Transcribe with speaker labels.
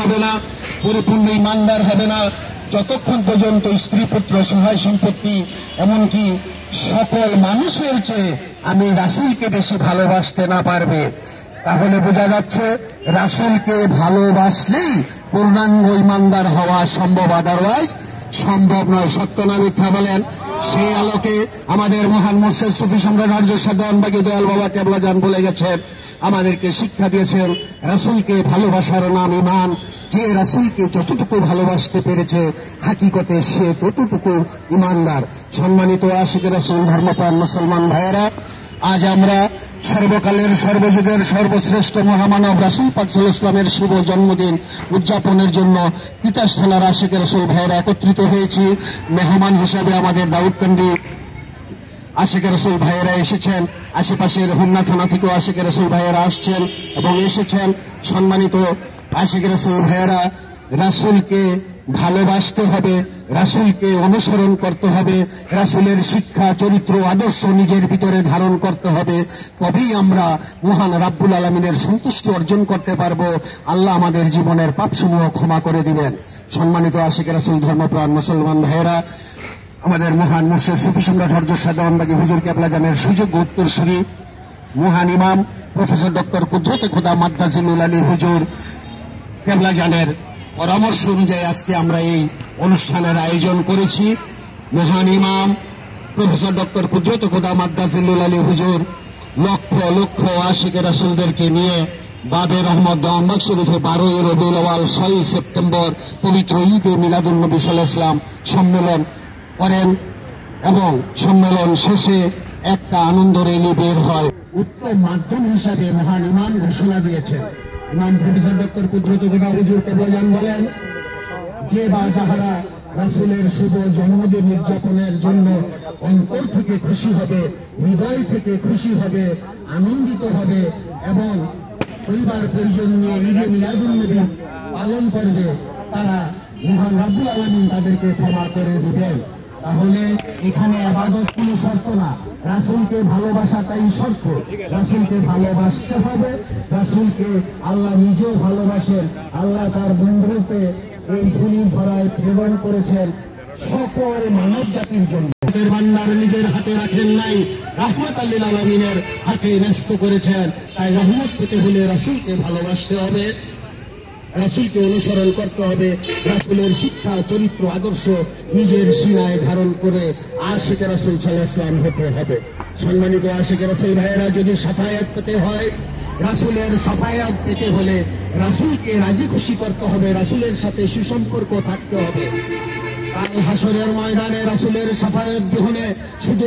Speaker 1: হবে না, পরিপূর্ণ ইমানদার হবে না যতক্ষণ পর্যন্ত স্ত্রী পুত্র সহায় সম্পত্তি এমনকি সকল মানুষের চেয়ে আমি রাসূলকে বেশি ভালোবাসতে না পারবে। তাহলে বোঝা যাচ্ছে রাসূলকে ভালোবাসলেই পূর্ণাঙ্গ ইমানদার হওয়া সম্ভব, আদারওয়াইজ সম্ভব নয়। সত্য না মিথ্যা বলেন? সেই আলোকে আমাদের মহান মুর্শিদ সুফি সম্রাট আর্য সাধারণবাগী দয়াল বাবা কেবলা জান বলে গেছেন, আমাদেরকে শিক্ষা দিয়েছেন রাসূলকে ভালোবাসার নাম ঈমান। যে রাসূলকে যতটুকু ভালোবাসতে পেরেছে হাকিকতে সে ততটুকু ঈমানদার। সম্মানিত আশিকে রাসূল ধর্মপ্রাণ মুসলমান ভাইয়েরা, আজ আমরা সর্বকালের সর্বযুগের সর্বশ্রেষ্ঠ মহামানব রাসূল পাক সাল্লাল্লাহু আলাইহি ওয়াসাল্লামের শুভ জন্মদিন উদযাপনের জন্য পিতাস্থলার আশিকে রাসূল ভাইয়েরা একত্রিত হয়েছি। মেহমান হিসাবে আমাদের দাউদকান্দি আশিকে রাসূল ভাইয়েরা এসেছেন, আশেপাশের হোমনা থানা থেকেও আশিকে রাসূল ভাইয়েরা আসছেন এবং এসেছেন। সম্মানিত আশিকে রাসূল ভাইয়েরা, রাসূলকে ভালোবাসতে হবে, রাসূলকে অনুসরণ করতে হবে, রাসূলের শিক্ষা চরিত্র আদর্শ নিজের ভিতরে ধারণ করতে হবে, তবেই আমরা মহান রাব্বুল আলামিনের সন্তুষ্টি অর্জন করতে পারবো। আল্লাহ আমাদের জীবনের পাপসমূহ ক্ষমা করে দিবেন। সম্মানিত আশিকে রাসূল ধর্মপ্রাণ মুসলমান ভাইয়েরা, আমাদের মহান মুর্শিদ সুফি সম্রাট হযরত সাধারণবাগী হুজুর কেবলা জানের সুযোগ্য উত্তরসূরি মহান ইমাম প্রফেসর ডক্টর কুদরতে খোদা মাদ্দাজিলুল আলী হুজুর কেবলা জানের পরামর্শ অনুযায়ী আজকে আমরা এই অনুষ্ঠানের আয়োজন করেছি। মহান ইমাম প্রফেসর ডক্টর কুদরতে খোদা মাদ্দাজিলুল আলী হুজুর লক্ষ লক্ষ আশিকে রাসূলদেরকে নিয়ে বাবে রহমত দেওয়ানবাগ শরীফে 12 রবিউল আউয়াল 6 সেপ্টেম্বর পবিত্র ঈদে মিলাদুন নবী সাল্লাল্লাহু আলাইহি ওয়াসাল্লাম সম্মেলন করেন এবং সম্মেলন শেষে একটা আনন্দ র্যালি বের হয়। উত্তম মাধ্যম হিসাবে মহান ইমাম ঘোষণা দিয়েছেন। ইমাম প্রফেসর ডক্টর কুদরতে খোদা হুজুর কেবলা জান বলেন, যে বা যাহারা রাসূলের শুভ জন্মদিন উদযাপনের জন্য অন্তর থেকে খুশি হবে, হৃদয় থেকে খুশি হবে, আনন্দিত হবে এবং পরিবার পরিজন নিয়ে ঈদে মিলাদুন নবী পালন করবে, তারা মহান রাব্বুল আলামিন তাদেরকে ক্ষমা করে দিবেন। তাহলে এখানে ইবাদত কোনো শর্ত না, রাসূলকে ভালোবাসাটাই শর্ত। রাসূলকে ভালোবাসতে হবে, রাসূলকে আল্লাহ নিজেও ভালোবাসেন। আল্লাহ তার বন্ধুরূপে এই ধুলি ধরায় প্রেরণ করেছেন সকল মানব জাতির জন্য। ভান্ডার নিজের হাতে রাখেন নাই, রাহমাতাল লিল আলামিনের হাতে ন্যস্ত করেছেন। তাই রহমত পেতে হলে রাসূলকে ভালোবাসতে হবে, রাসূলকে অনুসরণ করতে হবে, রাসূলের শিক্ষা চরিত্র আদর্শ নিজের সিনায় ধারণ করে আশিকে রাসূল সাল্লাল্লাহু আলাইহি ওয়াসাল্লাম হতে হবে। সম্মানিত আশিকে রাসূল ভাইয়েরা, যদি শাফায়াত পেতে হয়, রাসূলের শাফায়াত পেতে হলে রাসূলকে রাজি খুশি করতে হবে, রাসূলের সাথে সুসম্পর্ক থাকতে হবে। কাল হাসরের ময়দানে রাসূলের শাফায়াত গ্রহণে শুধু